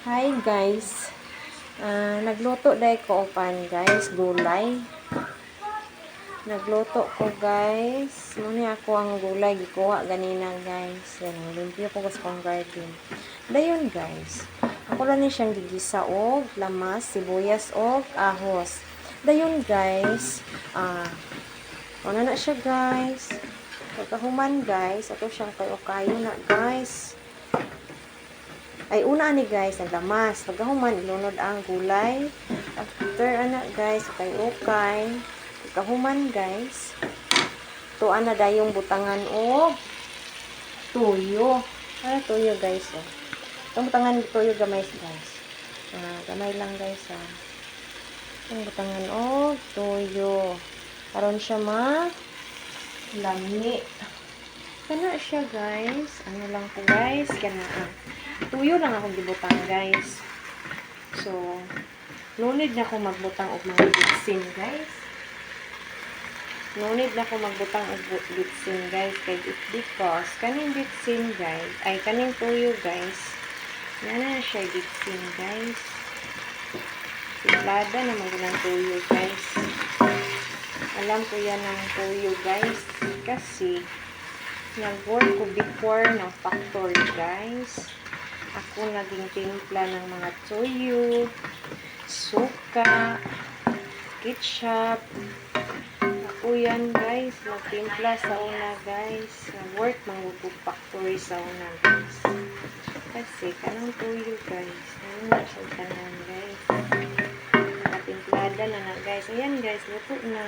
Hi guys. Nagluto dai ko opan guys, gulay. Nagluto ko guys. Muna ako ang gulay gikuha ganina guys. Yan, limpyo ko sa kong garden. Dayon guys. Ako lang ni siyang gigisa og lamas, sibuyas og ahos. Dayon guys. Ano na siya guys. Pagkahuman guys, ato siyang kayo na guys. Ay una ni guys naglamas pagkahuman ilunod ang gulay after ana guys ukay pagkahuman guys tuan na dayong butangan og tuyo tuyo guys itong butangan tuyo gamay guys gamay lang guys itong butangan og tuyo karon siya lami kana siya guys ano lang po guys kana tuyo lang akong gibutang guys. So, no need na ako magbutang og mga bitsin guys. No need na ako magbutang og bitsin guys. Kaya because, kaning bitsin guys, ay kaning tuyo guys, na siya bitsin guys. Simplada na magulang tuyo guys. Alam ko yan ng tuyo guys. Kasi, nag-work ko before ng factory guys. Ako naging timpla ng mga toyo, suka, ketchup. Ako yan guys, nagtimpla sa una guys. Nag-work mga factory sa una guys. Kasi kanang toyo guys. Ano na siya tanan guys. Nakatimplada na guys. Ayan guys, luto na.